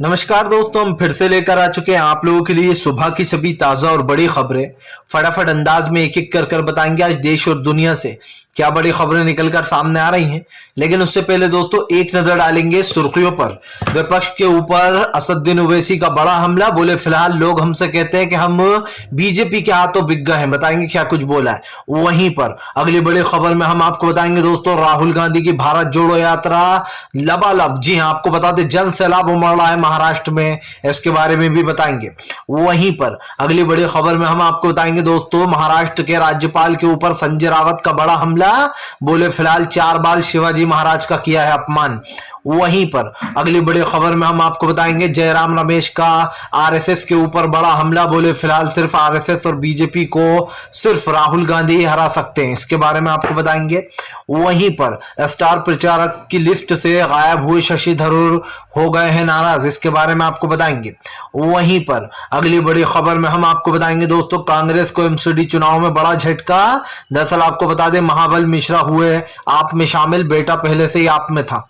नमस्कार दोस्तों, हम फिर से लेकर आ चुके हैं आप लोगों के लिए सुबह की सभी ताजा और बड़ी खबरें। फटाफट अंदाज में एक एक कर बताएंगे आज देश और दुनिया से क्या बड़ी खबरें निकलकर सामने आ रही हैं। लेकिन उससे पहले दोस्तों एक नजर डालेंगे सुर्खियों पर। विपक्ष के ऊपर असदुद्दीन ओवैसी का बड़ा हमला। बोले फिलहाल लोग हमसे कहते हैं कि हम बीजेपी के हाथों बिक गए हैं। बताएंगे क्या कुछ बोला है। वहीं पर अगली बड़ी खबर में हम आपको बताएंगे दोस्तों राहुल गांधी की भारत जोड़ो यात्रा लबालब। जी हां, आपको बता दें जन सैलाब उमड़ रहा है महाराष्ट्र में, इसके बारे में भी बताएंगे। वहीं पर अगली बड़ी खबर में हम आपको बताएंगे दोस्तों महाराष्ट्र के राज्यपाल के ऊपर संजय रावत का बड़ा हमला। बोले फिलहाल 4 बार शिवाजी महाराज का किया है अपमान। वहीं पर अगली बड़ी खबर में हम आपको बताएंगे जयराम रमेश का आरएसएस के ऊपर बड़ा हमला। बोले फिलहाल सिर्फ आरएसएस और बीजेपी को सिर्फ राहुल गांधी ही हरा सकते हैं, इसके बारे में आपको बताएंगे। वहीं पर स्टार प्रचारक की लिस्ट से गायब हुए शशि थरूर हो गए हैं नाराज, इसके बारे में आपको बताएंगे। वहीं पर अगली बड़ी खबर में हम आपको बताएंगे दोस्तों कांग्रेस को एमसीडी चुनाव में बड़ा झटका। दरअसल आपको बता दें महाबल मिश्रा हुए आप में शामिल, बेटा पहले से ही आप में था।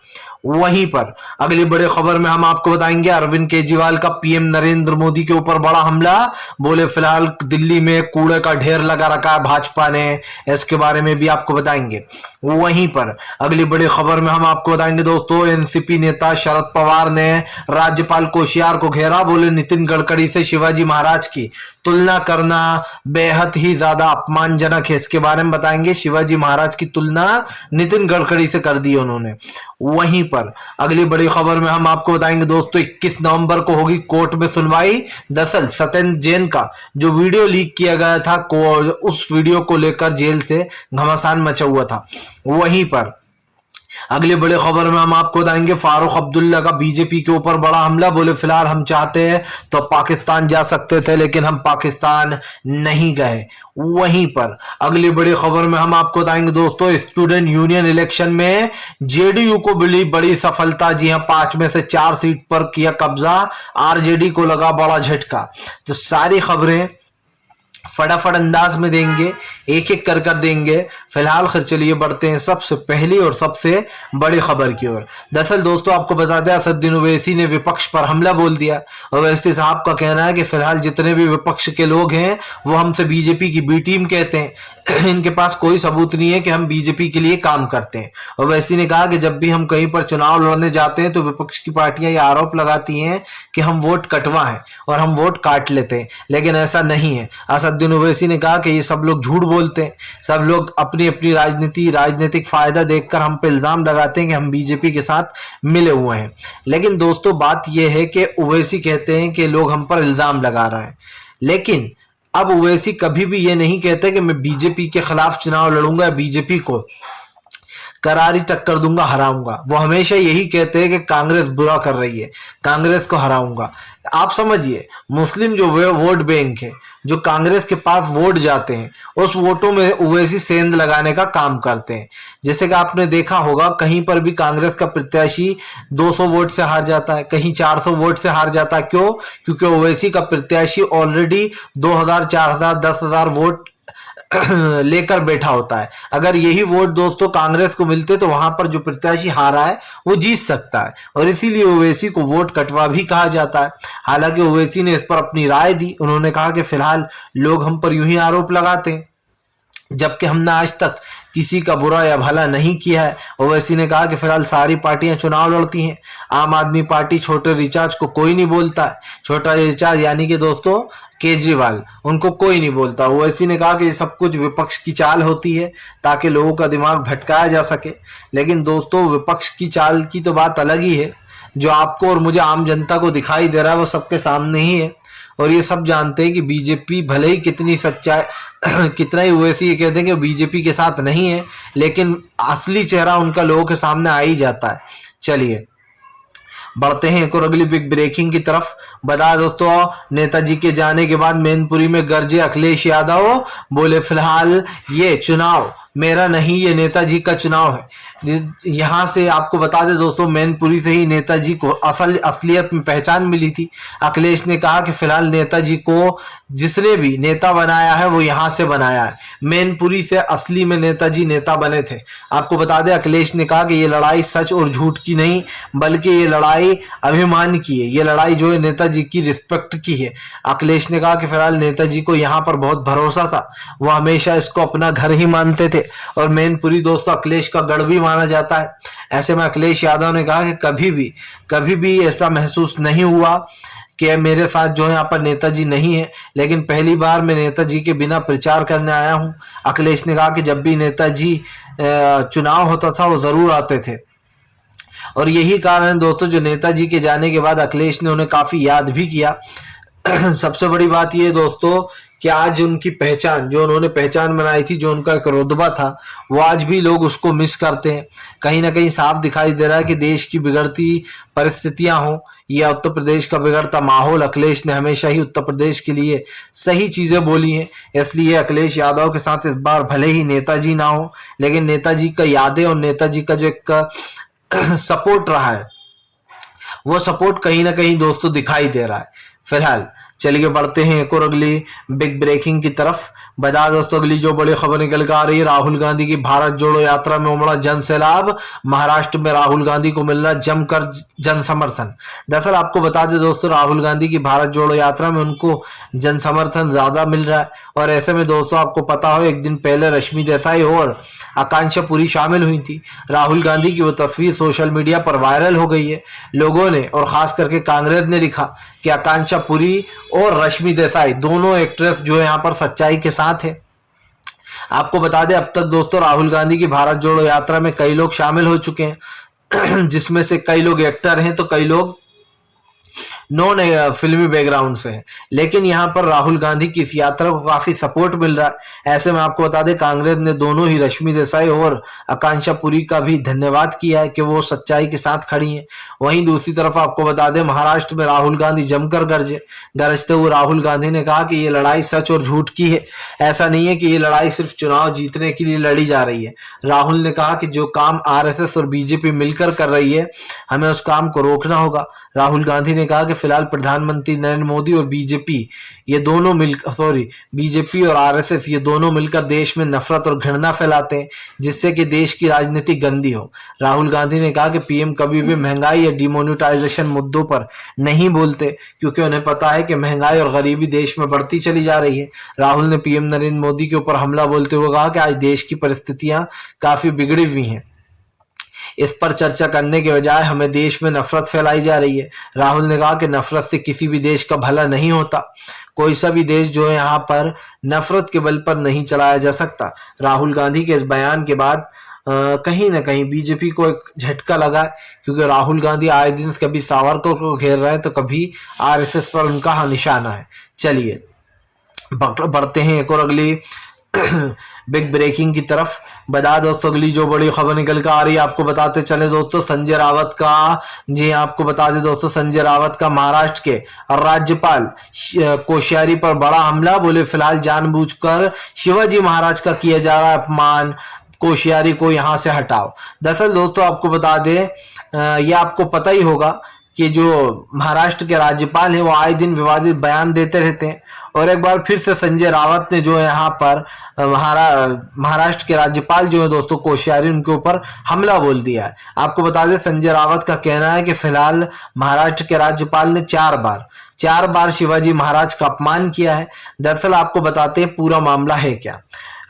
वहीं पर अगली बड़ी खबर में हम आपको बताएंगे अरविंद केजरीवाल का पीएम नरेंद्र मोदी के ऊपर बड़ा हमला। बोले फिलहाल दिल्ली में कूड़े का ढेर लगा रखा है भाजपा ने, इसके बारे में भी आपको बताएंगे। वहीं पर अगली बड़ी खबर में हम आपको बताएंगे दोस्तों एनसीपी नेता शरद पवार ने राज्यपाल कोश्यार को घेरा। बोले नितिन गडकरी से शिवाजी महाराज की तुलना करना बेहद ही ज्यादा अपमानजनक है, इसके बारे में बताएंगे। शिवाजी महाराज की तुलना नितिन गडकरी से कर दी उन्होंने। वहीं पर अगली बड़ी खबर में हम आपको बताएंगे दोस्तों 21 नवंबर को होगी कोर्ट में सुनवाई। दरअसल सत्येंद्र जैन का जो वीडियो लीक किया गया था उस वीडियो को लेकर जेल से घमासान मचा हुआ था। वहीं पर अगली बड़ी खबर में हम आपको बताएंगे फारूक अब्दुल्ला का बीजेपी के ऊपर बड़ा हमला। बोले फिलहाल हम चाहते हैं तो पाकिस्तान जा सकते थे लेकिन हम पाकिस्तान नहीं गए। वहीं पर अगली बड़ी खबर में हम आपको बताएंगे दोस्तों स्टूडेंट यूनियन इलेक्शन में जेडीयू को मिली बड़ी सफलता। जी हां, 5 में से 4 सीट पर किया कब्जा, आरजेडी को लगा बड़ा झटका। तो सारी खबरें फटाफट अंदाज में देंगे, एक एक कर देंगे। फिलहाल खैर चलिए बढ़ते हैं सबसे पहली और सबसे बड़ी खबर की ओर। दरअसल दोस्तों आपको बता दें असदुद्दीन ओवैसी ने विपक्ष पर हमला बोल दिया। ओवैसी साहब का कहना है कि फिलहाल जितने भी विपक्ष के लोग हैं वो हमसे बीजेपी की बी टीम कहते हैं, इनके पास कोई सबूत नहीं है कि हम बीजेपी के लिए काम करते हैं। ओवैसी ने कहा कि जब भी हम कहीं पर चुनाव लड़ने जाते हैं तो विपक्ष की पार्टियां ये आरोप लगाती हैं कि हम वोट कटवा हैं और हम वोट काट लेते हैं, लेकिन ऐसा नहीं है। असदुद्दीन ओवैसी ने कहा कि ये सब लोग झूठ बोलते हैं, सब लोग अपनी अपनी राजनीतिक फायदा देखकर हम पे इल्जाम लगाते हैं कि हम बीजेपी के साथ मिले हुए हैं। लेकिन दोस्तों बात यह है कि ओवैसी कहते हैं कि लोग हम पर इल्जाम लगा रहे हैं, लेकिन अब ओवैसी कभी भी ये नहीं कहते कि मैं बीजेपी के खिलाफ चुनाव लड़ूंगा, बीजेपी को करारी टक्कर दूंगा, हराऊंगा। वो हमेशा यही कहते हैं कि कांग्रेस बुरा कर रही है, कांग्रेस को हराऊंगा। आप समझिए मुस्लिम जो वोट बैंक है, जो कांग्रेस के पास वोट जाते हैं, उस वोटों में ओवैसी सेंध लगाने का काम करते हैं। जैसे कि आपने देखा होगा कहीं पर भी कांग्रेस का प्रत्याशी 200 वोट से हार जाता है, कहीं 400 वोट से हार जाता है। क्यों? क्योंकि ओवैसी का प्रत्याशी ऑलरेडी 2000, 4000, 10,000 वोट लेकर बैठा होता है। अगर यही वोट दोस्तों कांग्रेस को मिलते तो वहां पर जो प्रत्याशी हारा है वो जीत सकता है, और इसीलिए ओवैसी को वोट कटवा भी कहा जाता है। हालांकि ओवैसी ने इस पर अपनी राय दी। उन्होंने कहा कि फिलहाल लोग हम पर यूं ही आरोप लगाते हैं जबकि हमने आज तक किसी का बुरा या भला नहीं किया है। ओवैसी ने कहा कि फिलहाल सारी पार्टियां चुनाव लड़ती हैं। आम आदमी पार्टी छोटे रिचार्ज को कोई नहीं बोलता है। छोटा रिचार्ज यानी कि दोस्तों केजरीवाल, उनको कोई नहीं बोलता। ओवैसी ने कहा कि ये सब कुछ विपक्ष की चाल होती है ताकि लोगों का दिमाग भटकाया जा सके। लेकिन दोस्तों विपक्ष की चाल की तो बात अलग ही है। जो आपको और मुझे आम जनता को दिखाई दे रहा है वो सबके सामने ही है, और ये सब जानते हैं कि बीजेपी भले ही कितनी सच्चाई कितना ही ओवैसी ये कहते हैं कि बीजेपी के साथ नहीं है, लेकिन असली चेहरा उनका लोगों के सामने आ ही जाता है। चलिए बढ़ते हैं एक और अगली बिग ब्रेकिंग की तरफ। बता दोस्तों नेताजी के जाने के बाद मैनपुरी में गरजे अखिलेश यादव। बोले फिलहाल ये चुनाव मेरा नहीं, ये नेताजी का चुनाव है। यहाँ से आपको बता दें दोस्तों, मैनपुरी से ही नेताजी को असलियत में पहचान मिली थी। अखिलेश ने कहा कि फिलहाल नेताजी को जिसने भी नेता बनाया है वो यहाँ से बनाया है, मैनपुरी से असली में नेताजी नेता बने थे। आपको बता दें अखिलेश ने कहा कि ये लड़ाई सच और झूठ की नहीं, बल्कि ये लड़ाई अभिमान की है, ये लड़ाई जो है नेताजी की रिस्पेक्ट की है। अखिलेश ने कहा कि फिलहाल नेताजी को यहाँ पर बहुत भरोसा था, वो हमेशा इसको अपना घर ही मानते थे और मैनपुरी दोस्तों अखिलेश का गढ़ भी माना जाता है। ऐसे में अखिलेश यादव ने कहा कि कभी भी ऐसा महसूस नहीं हुआ कि मेरे साथ जो है यहाँ पर नेताजी नहीं है, लेकिन पहली बार मैं नेताजी के बिना प्रचार करने आया हूँ। अखिलेश ने कहा कि जब भी नेताजी चुनाव होता था वो जरूर आते थे और यही कारण है दोस्तों जो नेताजी के जाने के बाद अखिलेश ने उन्हें काफी याद भी किया। सबसे बड़ी बात यह दोस्तों कि आज उनकी पहचान, जो उन्होंने पहचान बनाई थी, जो उनका एक रुतबा था, वो आज भी लोग उसको मिस करते हैं। कहीं ना कहीं साफ दिखाई दे रहा है कि देश की बिगड़ती परिस्थितियां हों या उत्तर प्रदेश का बिगड़ता माहौल, अखिलेश ने हमेशा ही उत्तर प्रदेश के लिए सही चीजें बोली हैं। इसलिए अखिलेश यादव के साथ इस बार भले ही नेताजी ना हो, लेकिन नेताजी का यादें और नेताजी का जो एक सपोर्ट रहा है वो सपोर्ट कहीं ना कहीं दोस्तों दिखाई दे रहा है। फिलहाल चलिए बढ़ते हैं एक और अगली बिग ब्रेकिंग की तरफ। बता दोस्तों अगली जो बड़ी खबर निकल कर आ रही है, राहुल गांधी की भारत जोड़ो यात्रा में उमड़ा जन सैलाब। महाराष्ट्र में राहुल गांधी को मिल रहा जमकर जन समर्थन। दरअसल आपको बता दें दोस्तों, राहुल गांधी की भारत जोड़ो यात्रा में उनको जन समर्थन ज्यादा मिल रहा है और ऐसे में दोस्तों आपको पता हो एक दिन पहले रश्मि देसाई और आकांक्षा पुरी शामिल हुई थी। राहुल गांधी की वो तस्वीर सोशल मीडिया पर वायरल हो गई है। लोगों ने और खास करके कांग्रेस ने लिखा कि आकांक्षा पुरी और रश्मि देसाई दोनों एक्ट्रेस जो है यहाँ पर सच्चाई के साथ है। आपको बता दें अब तक दोस्तों राहुल गांधी की भारत जोड़ो यात्रा में कई लोग शामिल हो चुके हैं जिसमें से कई लोग एक्टर हैं तो कई लोग नॉन फिल्मी बैकग्राउंड से है, लेकिन यहाँ पर राहुल गांधी की इस यात्रा को काफी सपोर्ट मिल रहा है। ऐसे में आपको बता दें कांग्रेस ने दोनों ही रश्मि देसाई और आकांक्षा पुरी का भी धन्यवाद किया है कि वो सच्चाई के साथ खड़ी हैं। वहीं दूसरी तरफ आपको बता दें महाराष्ट्र में राहुल गांधी जमकर गरजते हुए राहुल गांधी ने कहा कि ये लड़ाई सच और झूठ की है। ऐसा नहीं है कि ये लड़ाई सिर्फ चुनाव जीतने के लिए लड़ी जा रही है। राहुल ने कहा कि जो काम आरएसएस और बीजेपी मिलकर कर रही है हमें उस काम को रोकना होगा। राहुल गांधी ने कहा कि फिलहाल प्रधानमंत्री नरेंद्र मोदी और बीजेपी और आरएसएस ये दोनों मिलकर देश में नफरत और घृणा फैलाते हैं जिससे कि देश की राजनीति गंदी हो। राहुल गांधी ने कहा कि पीएम कभी भी महंगाई या डिमोनेटाइजेशन मुद्दों पर नहीं बोलते क्योंकि उन्हें पता है कि महंगाई और गरीबी देश में बढ़ती चली जा रही है। राहुल ने पीएम नरेंद्र मोदी के ऊपर हमला बोलते हुए कहा कि आज देश की परिस्थितियां काफी बिगड़ी हुई हैं, इस पर चर्चा करने के बजाय हमें देश में नफरत फैलाई जा रही है। राहुल ने कहा कि नफरत से किसी भी देश का भला नहीं होता, कोई सा भी देश जो है यहाँ पर नफरत के बल पर नहीं चलाया जा सकता। राहुल गांधी के इस बयान के बाद कहीं ना कहीं बीजेपी को एक झटका लगा क्योंकि राहुल गांधी आए दिन कभी सावरकर को घेर रहे हैं तो कभी आरएसएस पर उनका निशाना है। चलिए बढ़ते हैं एक और अगली बिग ब्रेकिंग की तरफ। बता दोस्तों अगली जो बड़ी खबर निकल कर आ रही है आपको बताते चले दोस्तों संजय रावत का, जी आपको बता दें दोस्तों संजय रावत का महाराष्ट्र के राज्यपाल कोश्यारी पर बड़ा हमला। बोले फिलहाल जानबूझकर शिवाजी महाराज का किया जा रहा है अपमान, कोश्यारी को यहां से हटाओ। दरअसल दोस्तों आपको बता दें ये आपको पता ही होगा कि जो महाराष्ट्र के राज्यपाल हैं वो आए दिन विवादित बयान देते रहते हैं और एक बार फिर से संजय रावत ने जो है यहाँ पर महाराष्ट्र के राज्यपाल जो है दोस्तों कोश्यारी उनके ऊपर हमला बोल दिया है। आपको बता दें संजय रावत का कहना है कि फिलहाल महाराष्ट्र के राज्यपाल ने चार बार शिवाजी महाराज का अपमान किया है। दरअसल आपको बताते हैं पूरा मामला है क्या।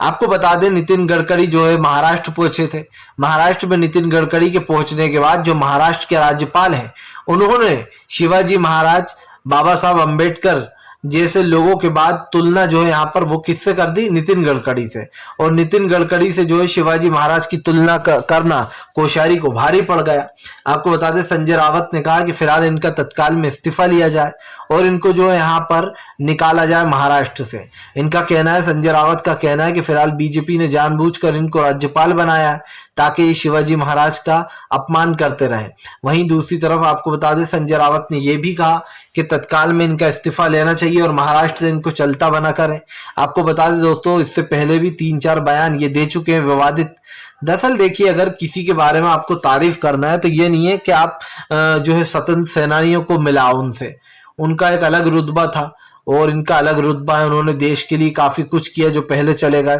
आपको बता दें नितिन गडकरी जो है महाराष्ट्र पहुंचे थे। महाराष्ट्र में नितिन गडकरी के पहुंचने के बाद जो महाराष्ट्र के राज्यपाल हैं उन्होंने शिवाजी महाराज, बाबा साहब अंबेडकर जैसे लोगों के बाद तुलना जो है यहाँ पर वो किससे कर दी, नितिन गडकरी से। और नितिन गडकरी से जो है शिवाजी महाराज की तुलना करना कोश्यारी को भारी पड़ गया। आपको बता दें संजय रावत ने कहा कि फिलहाल इनका तत्काल में इस्तीफा लिया जाए और इनको जो है यहाँ पर निकाला जाए महाराष्ट्र से। इनका कहना है, संजय रावत का कहना है कि फिलहाल बीजेपी ने जानबूझकर इनको राज्यपाल बनाया है ताकि ये शिवाजी महाराज का अपमान करते रहें। वहीं दूसरी तरफ आपको बता दें संजय रावत ने यह भी कहा कि तत्काल में इनका इस्तीफा लेना चाहिए और महाराष्ट्र से इनको चलता बना करें। आपको बता दें दोस्तों इससे पहले भी 3-4 बयान ये दे चुके हैं विवादित दरअसल देखिए, अगर किसी के बारे में आपको तारीफ करना है तो ये नहीं है कि आप जो है स्वतंत्र सेनानियों को मिलाओ उनसे। उनका एक अलग रुतबा था और इनका अलग रुतबा है। उन्होंने देश के लिए काफी कुछ किया जो पहले चले गए।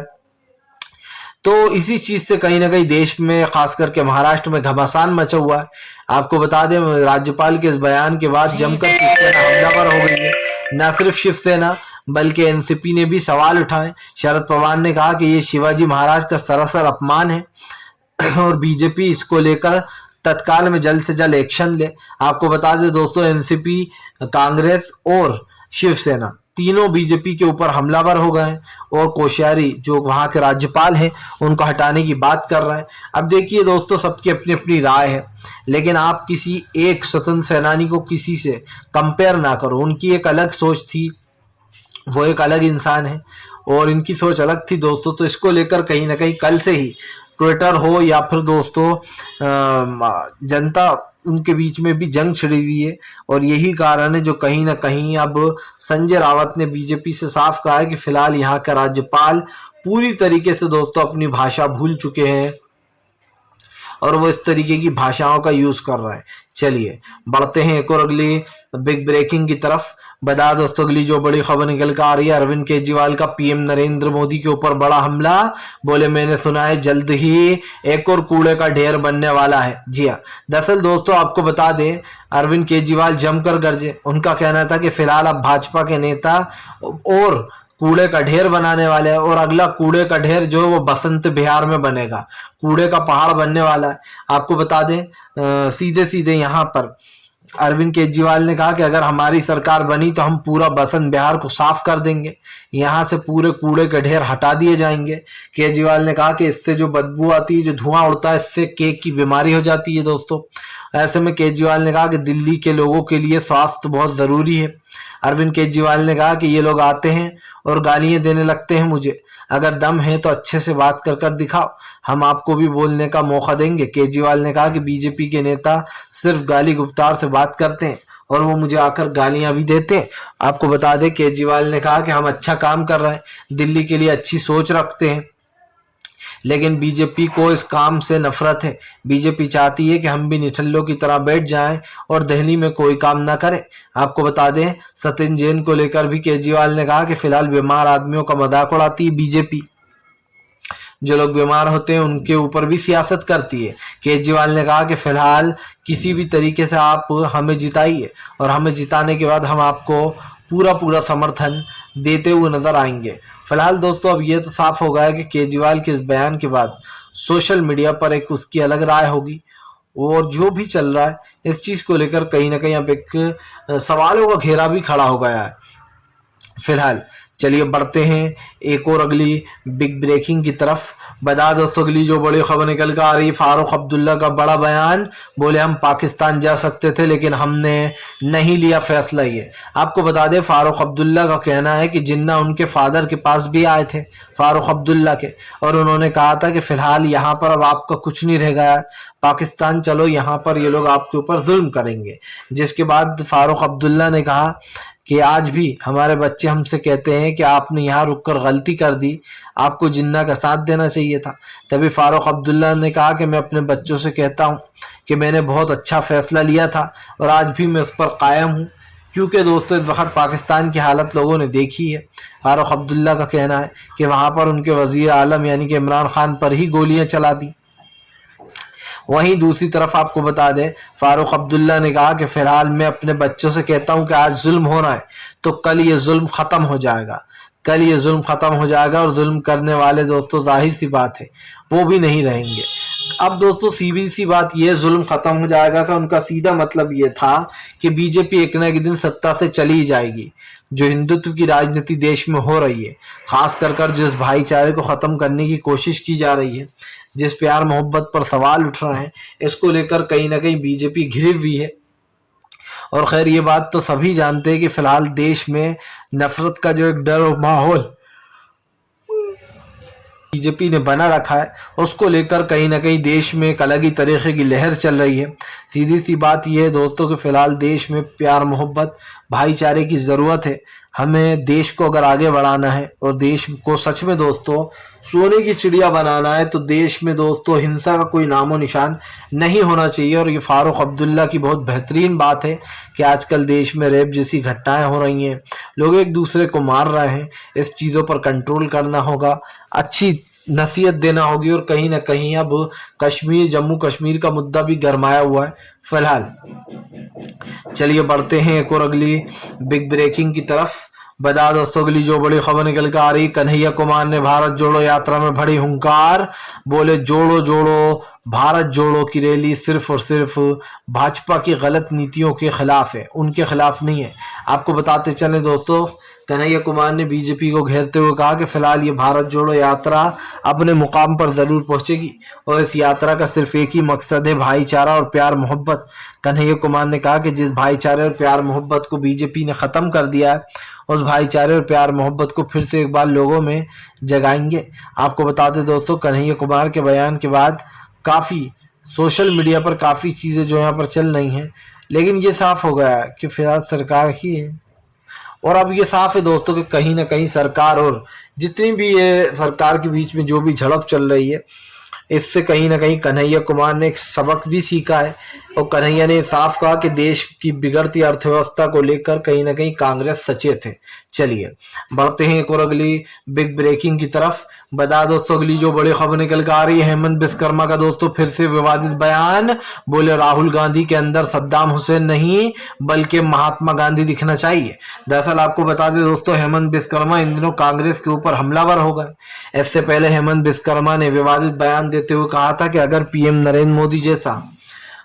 तो इसी चीज से कहीं ना कहीं देश में, खास करके महाराष्ट्र में, घमासान मचा हुआ है। आपको बता दें, राज्यपाल के इस बयान के बाद जमकर शिवसेना हमलावर हो गई है। न सिर्फ शिवसेना बल्कि एनसीपी ने भी सवाल उठाए। शरद पवार ने कहा कि ये शिवाजी महाराज का सरासर अपमान है और बीजेपी इसको लेकर तत्काल में जल्द से जल्द एक्शन ले। आपको बता दें दोस्तों, एनसीपी, कांग्रेस और शिवसेना तीनों बीजेपी के ऊपर हमलावर हो गए हैं और कोश्यारी जो वहां के राज्यपाल हैं उनको हटाने की बात कर रहे हैं। अब देखिए दोस्तों, सबकी अपनी अपनी राय है, लेकिन आप किसी एक स्वतंत्र सेनानी को किसी से कंपेयर ना करो। उनकी एक अलग सोच थी, वो एक अलग इंसान है और इनकी सोच अलग थी दोस्तों। तो इसको लेकर कहीं ना कहीं कल से ही ट्विटर हो या फिर दोस्तों जनता, उनके बीच में भी जंग छिड़ी हुई है। और यही कारण है जो कहीं ना कहीं अब संजय रावत ने बीजेपी से साफ कहा है कि फिलहाल यहाँ का राज्यपाल पूरी तरीके से दोस्तों अपनी भाषा भूल चुके हैं और वो इस तरीके की भाषाओं का यूज कर रहा है। चलिए बढ़ते हैं एक और अगली बिग ब्रेकिंग की तरफ। बता दोस्तों, अगली जो बड़ी खबर निकल कर आ रही है, अरविंद केजरीवाल का पीएम नरेंद्र मोदी के ऊपर बड़ा हमला। बोले मैंने सुना है जल्द ही एक और कूड़े का ढेर बनने वाला है। जी हाँ, दरअसल दोस्तों आपको बता दें, अरविंद केजरीवाल जमकर गरजे। उनका कहना था कि फिलहाल अब भाजपा के नेता और कूड़े का ढेर बनाने वाले हैं और अगला कूड़े का ढेर जो है वो बसंत बिहार में बनेगा। कूड़े का पहाड़ बनने वाला है। आपको बता दें, सीधे सीधे यहाँ पर अरविंद केजरीवाल ने कहा कि अगर हमारी सरकार बनी तो हम पूरा बसंत बिहार को साफ कर देंगे, यहाँ से पूरे कूड़े के ढेर हटा दिए जाएंगे। केजरीवाल ने कहा कि इससे जो बदबू आती है, जो धुआं उड़ता है, इससे केक की बीमारी हो जाती है दोस्तों। ऐसे में केजरीवाल ने कहा कि दिल्ली के लोगों के लिए स्वास्थ्य बहुत ज़रूरी है। अरविंद केजरीवाल ने कहा कि ये लोग आते हैं और गालियां देने लगते हैं मुझे। अगर दम है तो अच्छे से बात कर दिखाओ, हम आपको भी बोलने का मौका देंगे। केजरीवाल ने कहा कि बीजेपी के नेता सिर्फ गाली गुप्तार से बात करते हैं और वो मुझे आकर गालियां भी देते हैं। आपको बता दें, केजरीवाल ने कहा कि हम अच्छा काम कर रहे हैं, दिल्ली के लिए अच्छी सोच रखते हैं, लेकिन बीजेपी को इस काम से नफरत है। बीजेपी चाहती है कि हम भी निठल्लों की तरह बैठ जाएं और दिल्ली में कोई काम ना करें। आपको बता दें, सत्येंद्र जैन को लेकर भी केजरीवाल ने कहा कि फिलहाल बीमार आदमियों का मजाक उड़ाती है बीजेपी। जो लोग बीमार होते हैं उनके ऊपर भी सियासत करती है। केजरीवाल ने कहा कि फिलहाल किसी भी तरीके से आप हमें जिताइए और हमें जिताने के बाद हम आपको पूरा समर्थन देते हुए नजर आएंगे। फिलहाल दोस्तों अब ये तो साफ हो गया है कि केजरीवाल के इस बयान के बाद सोशल मीडिया पर एक उसकी अलग राय होगी और जो भी चल रहा है इस चीज को लेकर कहीं ना कहीं अब एक सवालों का घेरा भी खड़ा हो गया है। फिलहाल चलिए बढ़ते हैं एक और अगली बिग ब्रेकिंग की तरफ। बता दोस्तों, अगली जो बड़ी खबर निकल कर आ रही है, फारूक अब्दुल्ला का बड़ा बयान। बोले हम पाकिस्तान जा सकते थे लेकिन हमने नहीं लिया फैसला ये। आपको बता दें, फारूक अब्दुल्ला का कहना है कि जिन्ना उनके फादर के पास भी आए थे, फारूक अब्दुल्ला के, और उन्होंने कहा था कि फिलहाल यहाँ पर अब आपका कुछ नहीं रह गया, पाकिस्तान चलो, यहाँ पर ये लोग आपके ऊपर जुल्म करेंगे। जिसके बाद फारूक अब्दुल्ला ने कहा कि आज भी हमारे बच्चे हमसे कहते हैं कि आपने यहाँ रुककर गलती कर दी, आपको जिन्ना का साथ देना चाहिए था। तभी फारूक अब्दुल्ला ने कहा कि मैं अपने बच्चों से कहता हूँ कि मैंने बहुत अच्छा फैसला लिया था और आज भी मैं उस पर कायम हूँ, क्योंकि दोस्तों इस वक्त पाकिस्तान की हालत लोगों ने देखी है। फारूक अब्दुल्ला का कहना है कि वहाँ पर उनके वजीर आलम यानी कि इमरान खान पर ही गोलियाँ चला दी। वहीं दूसरी तरफ आपको बता दें, फारूक अब्दुल्ला ने कहा कि फिलहाल मैं अपने बच्चों से कहता हूं कि आज जुल्म हो रहा है तो कल ये जुल्म खत्म हो जाएगा, कल ये जुल्म खत्म हो जाएगा और जुल्म करने वाले दोस्तों जाहिर सी बात है वो भी नहीं रहेंगे। अब दोस्तों सीधी सी बात ये, जुल्म खत्म हो जाएगा का उनका सीधा मतलब ये था कि बीजेपी एक न एक दिन सत्ता से चली जाएगी। जो हिंदुत्व की राजनीति देश में हो रही है, खास कर जिस भाईचारे को खत्म करने की कोशिश की जा रही है, जिस प्यार मोहब्बत पर सवाल उठ रहे हैं, इसको लेकर कहीं ना कहीं बीजेपी घिरी हुई है। और खैर ये बात तो सभी जानते हैं कि फिलहाल देश में नफरत का जो एक डर और माहौल बीजेपी ने बना रखा है, उसको लेकर कहीं ना कहीं देश में एक अलग ही तरीके की लहर चल रही है। सीधी सी बात यह है दोस्तों कि फिलहाल देश में प्यार मोहब्बत भाईचारे की ज़रूरत है। हमें देश को अगर आगे बढ़ाना है और देश को सच में दोस्तों सोने की चिड़िया बनाना है तो देश में दोस्तों हिंसा का कोई नामो निशान नहीं होना चाहिए। और ये फारूक अब्दुल्ला की बहुत बेहतरीन बात है कि आजकल देश में रेप जैसी घटनाएं हो रही हैं, लोग एक दूसरे को मार रहे हैं। इस चीज़ों पर कंट्रोल करना होगा, अच्छी नसीहत देना होगी। और कहीं ना कहीं अब कश्मीर, जम्मू कश्मीर का मुद्दा भी गरमाया हुआ है फिलहाल। चलिए बढ़ते हैं एक और अगली बिग ब्रेकिंग की तरफ। बता दोस्तों अगली जो बड़ी खबर निकल कर आ रही, कन्हैया कुमार ने भारत जोड़ो यात्रा में भरी हुंकार, बोले जोड़ो जोड़ो भारत जोड़ो की रैली सिर्फ और सिर्फ भाजपा की गलत नीतियों के खिलाफ है, उनके खिलाफ नहीं है। आपको बताते चले दोस्तों, कन्हैया कुमार ने बीजेपी को घेरते हुए कहा कि फिलहाल ये भारत जोड़ो यात्रा अपने मुकाम पर जरूर पहुंचेगी और इस यात्रा का सिर्फ एक ही मकसद है, भाईचारा और प्यार मोहब्बत। कन्हैया कुमार ने कहा कि जिस भाईचारे और प्यार मोहब्बत को बीजेपी ने खत्म कर दिया है, उस भाईचारे और प्यार मोहब्बत को फिर से एक बार लोगों में जगाएंगे। आपको बता दें दोस्तों, कन्हैया कुमार के बयान के बाद काफ़ी सोशल मीडिया पर काफ़ी चीज़ें जो यहाँ पर चल रही हैं, लेकिन ये साफ हो गया कि फिलहाल सरकार ही है। और अब ये साफ है दोस्तों कि कहीं ना कहीं सरकार और जितनी भी ये सरकार के बीच में जो भी झड़प चल रही है, इससे कहीं ना कहीं कन्हैया कुमार ने एक सबक भी सीखा है। और कन्हैया ने साफ कहा कि देश की बिगड़ती अर्थव्यवस्था को लेकर कहीं ना कहीं कांग्रेस सचेत है। चलिए बढ़ते हैं एक और अगली बिग ब्रेकिंग की तरफ। बता दोस्तों अगली जो बड़ी खबर निकल कर आ रही है, हेमंत विश्वकर्मा का दोस्तों फिर से विवादित बयान, बोले राहुल गांधी के अंदर सद्दाम हुसैन नहीं बल्कि महात्मा गांधी दिखना चाहिए। दरअसल आपको बता दें दोस्तों, हेमंत विश्वकर्मा इन दिनों कांग्रेस के ऊपर हमलावर हो गए। इससे पहले हेमंत विश्वकर्मा ने विवादित बयान देते हुए कहा था कि अगर पीएम नरेंद्र मोदी जैसा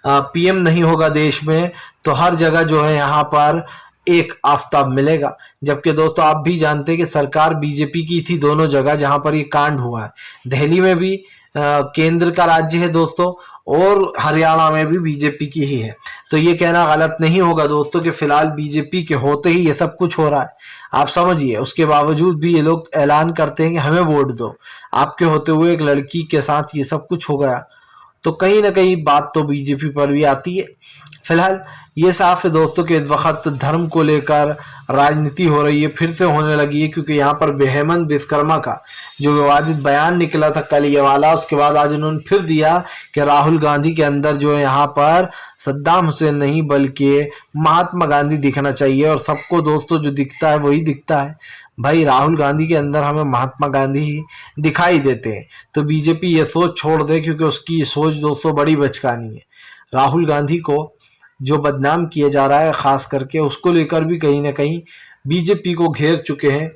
पीएम नहीं होगा देश में तो हर जगह जो है यहाँ पर एक आफताब मिलेगा। जबकि दोस्तों आप भी जानते हैं कि सरकार बीजेपी की थी दोनों जगह जहां पर ये कांड हुआ है। दिल्ली में भी केंद्र का राज्य है दोस्तों, और हरियाणा में भी बीजेपी की ही है। तो ये कहना गलत नहीं होगा दोस्तों कि फिलहाल बीजेपी के होते ही ये सब कुछ हो रहा है। आप समझिए, उसके बावजूद भी ये लोग ऐलान करते हैं कि हमें वोट दो, आपके होते हुए एक लड़की के साथ ये सब कुछ हो गया। तो कहीं ना कहीं बात तो बीजेपी पर भी आती है। फिलहाल ये साफ है दोस्तों कि इस वक्त धर्म को लेकर राजनीति हो रही है, फिर से होने लगी है, क्योंकि यहाँ पर हेमंत विश्वकर्मा का जो विवादित बयान निकला था कल ये वाला, उसके बाद आज उन्होंने फिर दिया कि राहुल गांधी के अंदर जो है यहाँ पर सद्दाम हुसैन नहीं बल्कि महात्मा गांधी दिखना चाहिए। और सबको दोस्तों जो दिखता है वही दिखता है। भाई राहुल गांधी के अंदर हमें महात्मा गांधी ही दिखाई देते हैं। तो बीजेपी ये सोच छोड़ दे, क्योंकि उसकी ये सोच दोस्तों बड़ी बचकानी है। राहुल गांधी को जो बदनाम किया जा रहा है खास करके, उसको लेकर भी कहीं ना कहीं बीजेपी को घेर चुके हैं।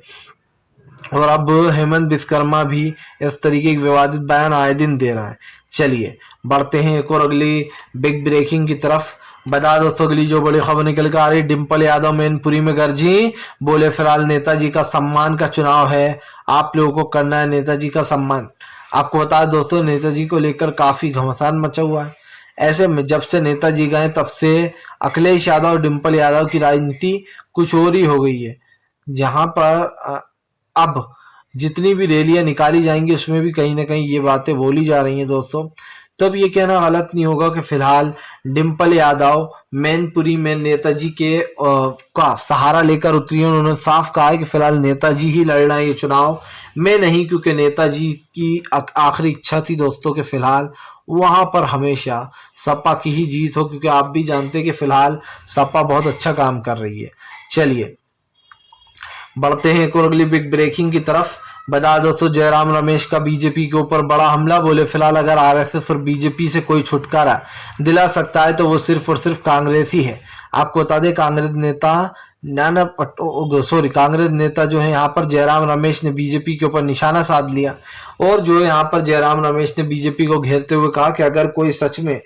और अब हेमंत विश्वकर्मा भी इस तरीके के विवादित बयान आए दिन दे रहा है। चलिए बढ़ते हैं एक और अगली बिग ब्रेकिंग की तरफ। बता दोस्तों अगली जो बड़ी खबर निकल कर आ रही, डिम्पल यादव मैनपुरी में गर्जी, बोले फिलहाल नेताजी का सम्मान का चुनाव है, आप लोगों को करना है नेताजी का सम्मान। आपको बता दोस्तों, नेताजी को लेकर काफी घमासान मचा हुआ है। ऐसे में जब से नेताजी गए तब से अखिलेश यादव और डिम्पल यादव की राजनीति कुछ और ही हो गई है। जहां पर अब जितनी भी रैलियां निकाली जाएंगी उसमें भी कहीं ना कहीं ये बातें बोली जा रही हैं दोस्तों। तब ये कहना गलत नहीं होगा कि फिलहाल डिम्पल यादव मैनपुरी में नेताजी के का सहारा लेकर उतरी है। उन्होंने साफ कहा है कि फिलहाल नेताजी ही लड़ना है ये चुनाव, मैं नहीं, क्योंकि नेताजी की आखिरी इच्छा थी दोस्तों कि फिलहाल वहां पर हमेशा सपा की ही जीत हो, क्योंकि आप भी जानते हैं कि फिलहाल सपा बहुत अच्छा काम कर रही है। चलिए बढ़ते हैं एक और अगली बिग ब्रेकिंग की तरफ। बता दोस्तों जयराम रमेश का बीजेपी के ऊपर बड़ा हमला, बोले फिलहाल अगर आरएसएस और बीजेपी से कोई छुटकारा दिला सकता है तो वो सिर्फ और सिर्फ कांग्रेस ही है। आपको बता दें कांग्रेस नेता जो है यहाँ पर जयराम रमेश ने बीजेपी के ऊपर निशाना साध लिया। और जो है यहाँ पर जयराम रमेश ने बीजेपी को घेरते हुए कहा कि अगर कोई सच में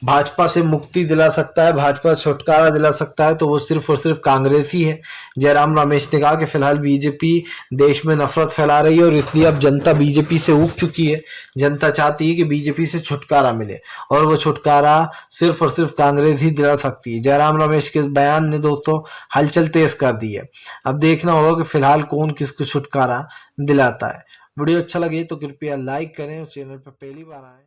भाजपा से मुक्ति दिला सकता है, भाजपा से छुटकारा दिला सकता है तो वो सिर्फ और सिर्फ कांग्रेस ही है। जयराम रमेश ने कहा कि फिलहाल बीजेपी देश में नफरत फैला रही है और इसलिए अब जनता बीजेपी से ऊब चुकी है। जनता चाहती है कि बीजेपी से छुटकारा मिले और वो छुटकारा सिर्फ और सिर्फ कांग्रेस ही दिला सकती है। जयराम रमेश के बयान ने दोस्तों हलचल तेज कर दी है। अब देखना होगा कि फिलहाल कौन किसको छुटकारा दिलाता है। वीडियो अच्छा लगे तो कृपया लाइक करें और चैनल पर पहली बार आए